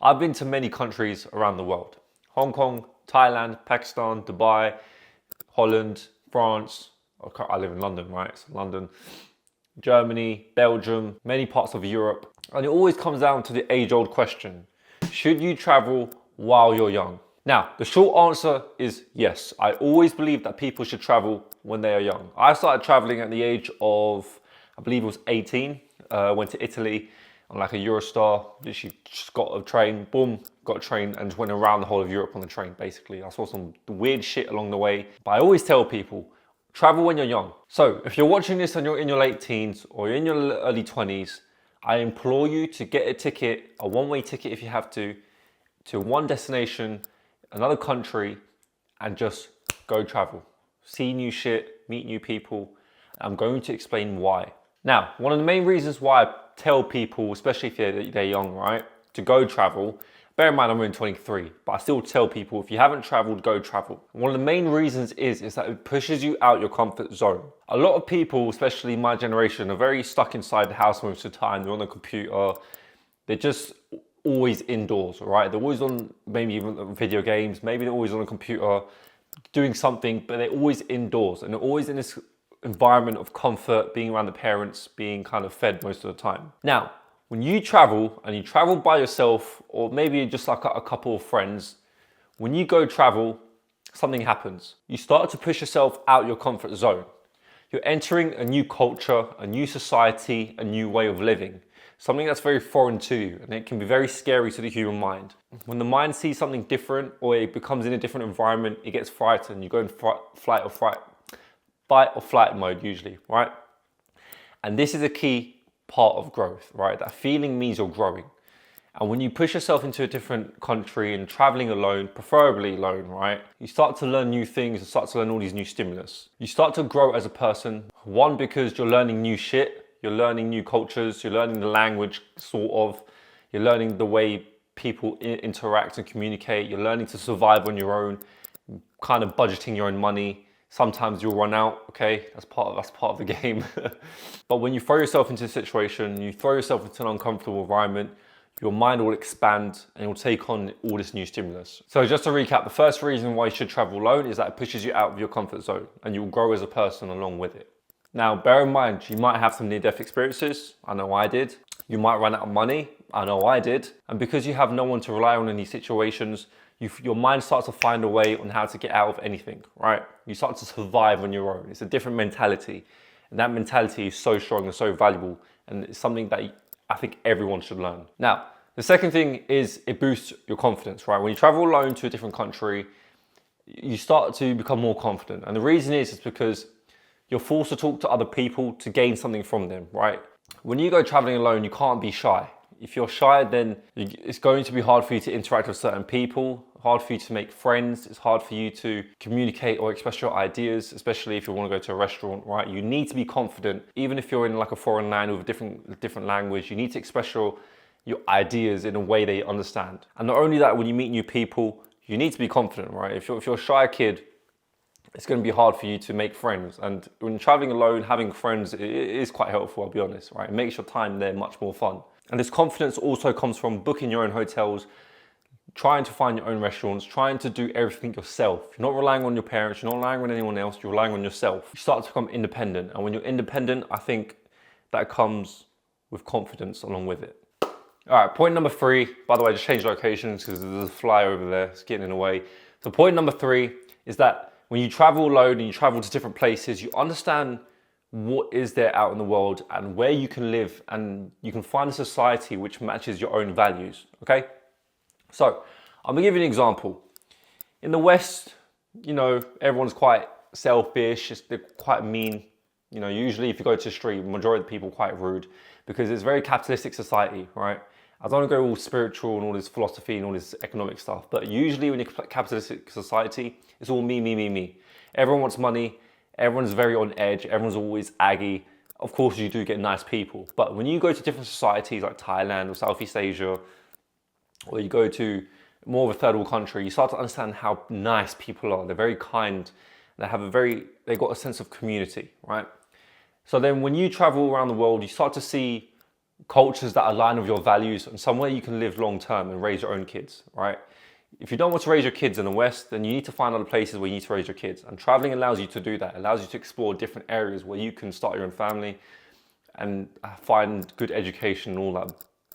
I've been to many countries around the world. Hong Kong, Thailand, Pakistan, Dubai, Holland, France. I live in London, right? So London, Germany, Belgium, many parts of Europe. And it always comes down to the age-old question. Should you travel while you're young? Now, the short answer is yes. I always believe that people should travel when they are young. I started traveling at the age of, I believe it was 18. Went to Italy on like a Eurostar, literally just got a train, boom, got a train and just went around the whole of Europe on the train, basically. I saw some weird shit along the way. But I always tell people, travel when you're young. So if you're watching this and you're in your late teens or you're in your early 20s, I implore you to get a ticket, a one-way ticket if you have to one destination, another country, and just go travel. See new shit, meet new people. I'm going to explain why. Now, one of the main reasons why I tell people, especially if they're young, right, to go travel, bear in mind I'm only 23, but I still tell people if you haven't traveled, go travel. One of the main reasons is that it pushes you out your comfort zone. A lot of people, especially my generation, are very stuck inside the house most of the time. They're on the computer. They're just always indoors, right? They're always on maybe even video games. Maybe they're always on a computer doing something, but they're always indoors and they're always in this environment of comfort, being around the parents, being kind of fed most of the time. Now, when you travel and you travel by yourself, or maybe just like a couple of friends, when you go travel, something happens. You start to push yourself out your comfort zone. You're entering a new culture, a new society, a new way of living. Something that's very foreign to you, and it can be very scary to the human mind. When the mind sees something different or it becomes in a different environment, it gets frightened. You go in fight or flight mode usually, right? And this is a key part of growth, right? That feeling means you're growing. And when you push yourself into a different country and traveling alone, preferably alone, right? You start to learn new things and start to learn all these new stimulus. You start to grow as a person. One, because you're learning new shit. You're learning new cultures. You're learning the language, sort of. You're learning the way people interact and communicate. You're learning to survive on your own, kind of budgeting your own money. Sometimes you'll run out, okay? That's part of the game. But when you throw yourself into a situation, you throw yourself into an uncomfortable environment, your mind will expand and it will take on all this new stimulus. So just to recap, the first reason why you should travel alone is that it pushes you out of your comfort zone and you'll grow as a person along with it. Now, bear in mind, you might have some near-death experiences. I know I did. You might run out of money. I know I did. And because you have no one to rely on in these situations, your mind starts to find a way on how to get out of anything, right? You start to survive on your own. It's a different mentality. And that mentality is so strong and so valuable. And it's something that I think everyone should learn. Now, the second thing is it boosts your confidence, right? When you travel alone to a different country, you start to become more confident. And the reason is because you're forced to talk to other people to gain something from them, right? When you go traveling alone, you can't be shy. If you're shy, then it's going to be hard for you to interact with certain people, hard for you to make friends, it's hard for you to communicate or express your ideas, especially if you want to go to a restaurant, right? You need to be confident, even if you're in like a foreign land with a different language, you need to express your ideas in a way they understand. And not only that, when you meet new people, you need to be confident, right? If you're a shy kid, it's going to be hard for you to make friends. And when traveling alone, having friends is quite helpful, I'll be honest, right? It makes your time there much more fun. And this confidence also comes from booking your own hotels, trying to find your own restaurants, trying to do everything yourself. You're not relying on your parents, you're not relying on anyone else, you're relying on yourself. You start to become independent. And when you're independent, I think that comes with confidence along with it. All right, point number 3, by the way, I just changed locations because there's a fly over there, it's getting in the way. So point number 3 is that when you travel alone and you travel to different places, you understand what is there out in the world and where you can live, and you can find a society which matches your own values, okay? So I'm gonna give you an example. In the West, you know, everyone's quite selfish, they're quite mean. You know, usually if you go to the street, the majority of the people are quite rude because it's a very capitalistic society, right? I don't want to go all spiritual and all this philosophy and all this economic stuff, but usually when you're a capitalistic society, it's all me, me, me, me. Everyone wants money, everyone's very on edge, everyone's always aggy. Of course, you do get nice people, but when you go to different societies like Thailand or Southeast Asia, or you go to more of a third world country, you start to understand how nice people are. They're very kind, they've got a sense of community, right? So then when you travel around the world, you start to see cultures that align with your values, and somewhere you can live long term and raise your own kids, right? If you don't want to raise your kids in the West, then you need to find other places where you need to raise your kids. And traveling allows you to do that. It allows you to explore different areas where you can start your own family and find good education and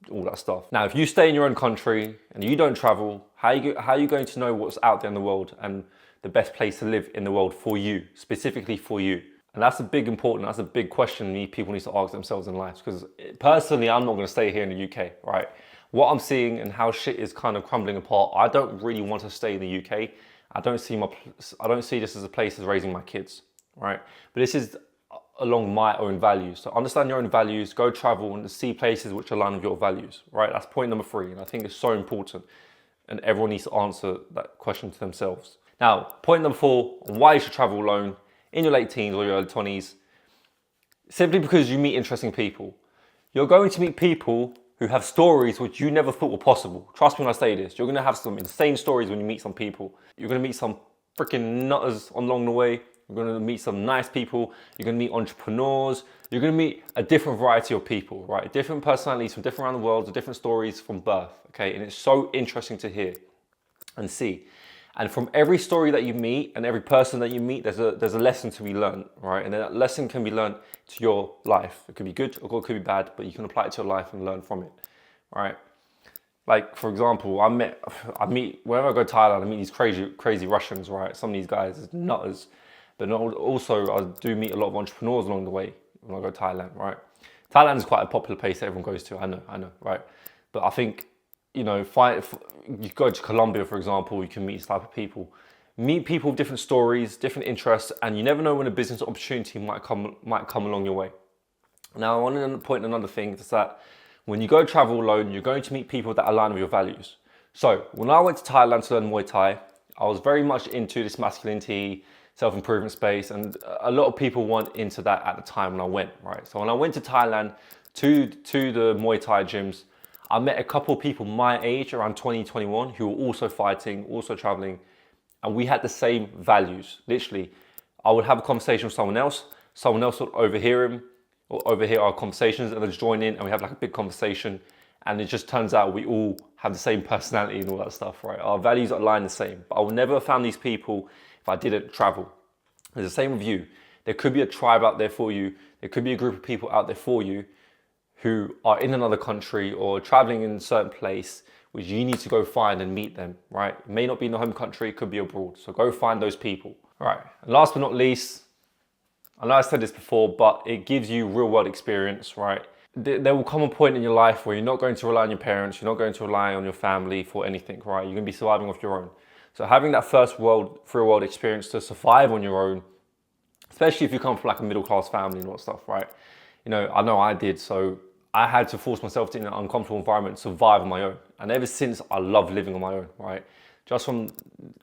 all that stuff. Now, if you stay in your own country and you don't travel, how are you going to know what's out there in the world and the best place to live in the world for you, specifically for you? And that's a big question people need to ask themselves in life. Because personally, I'm not going to stay here in the UK, right? What I'm seeing and how shit is kind of crumbling apart, I don't really want to stay in the UK. I don't see this as a place as raising my kids, right? But this is along my own values. So understand your own values, go travel and see places which align with your values, right? That's point number 3. And I think it's so important. And everyone needs to answer that question to themselves. Now, point number 4, on why you should travel alone in your late teens or your early 20s, simply because you meet interesting people. You're going to meet people who have stories which you never thought were possible. Trust me when I say this. You're going to have some insane stories when you meet some people. You're going to meet some freaking nutters along the way. You're going to meet some nice people. You're going to meet entrepreneurs. You're going to meet a different variety of people, right? Different personalities from different around the world, different stories from birth, okay? And it's so interesting to hear and see. And from every story that you meet and every person that you meet, there's a lesson to be learned, right? And that lesson can be learned to your life. It could be good or it could be bad, but you can apply it to your life and learn from it, right? Like, for example, I meet, whenever I go to Thailand, I meet these crazy Russians, right? Some of these guys are nutters. But also, I do meet a lot of entrepreneurs along the way when I go to Thailand, right? Thailand is quite a popular place that everyone goes to, I know, right? But I think, you know, you go to Colombia, for example, you can meet this type of people. Meet people with different stories, different interests, and you never know when a business opportunity might come along your way. Now, I want to point another thing, is that when you go travel alone, you're going to meet people that align with your values. So, when I went to Thailand to learn Muay Thai, I was very much into this masculinity, self-improvement space, and a lot of people weren't into that at the time when I went, right? So when I went to Thailand, to the Muay Thai gyms, I met a couple of people my age, around 20, 21, who were also fighting, also traveling, and we had the same values. Literally, I would have a conversation with someone else would overhear him, or overhear our conversations, and then just join in, and we have like a big conversation, and it just turns out we all have the same personality and all that stuff, right? Our values align the same, but I would never have found these people if I didn't travel. It's the same with you. There could be a tribe out there for you. There could be a group of people out there for you who are in another country or traveling in a certain place, which you need to go find and meet them, right? It may not be in the home country, it could be abroad. So go find those people. All right, and last but not least, I know I said this before, but it gives you real world experience, right? There will come a point in your life where you're not going to rely on your parents, you're not going to rely on your family for anything, right? You're gonna be surviving off your own. So having that real world experience to survive on your own, especially if you come from like a middle class family and all that stuff, right? You know I did, so I had to force myself to in an uncomfortable environment to survive on my own. And ever since, I love living on my own, right? Just from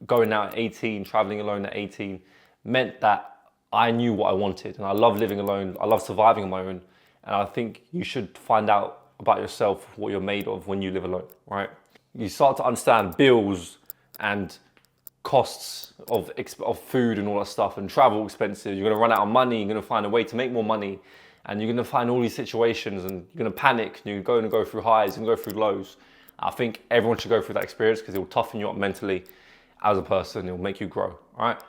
going out at 18, traveling alone at 18, meant that I knew what I wanted. And I love living alone, I love surviving on my own. And I think you should find out about yourself, what you're made of when you live alone, right? You start to understand bills and costs of food and all that stuff, and travel expenses. You're gonna run out of money, you're gonna find a way to make more money, and you're gonna find all these situations, and you're gonna panic, and you're going to go through highs and go through lows. I think everyone should go through that experience because it will toughen you up mentally as a person, it will make you grow, all right?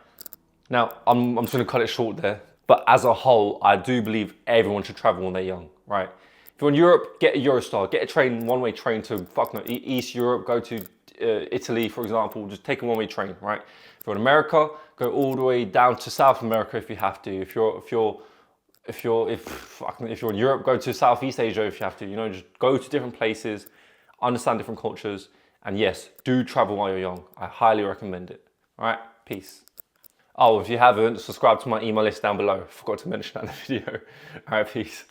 Now, I'm just gonna cut it short there, but as a whole, I do believe everyone should travel when they're young, right? If you're in Europe, get a Eurostar, get a train, one-way train to East Europe, go to Italy, for example, just take a one-way train, right? If you're in America, go all the way down to South America if you have to. If you're in Europe, go to Southeast Asia if you have to. You know, just go to different places, understand different cultures, and yes, do travel while you're young. I highly recommend it. All right, peace. Oh, if you haven't, subscribe to my email list down below. Forgot to mention that in the video. All right, peace.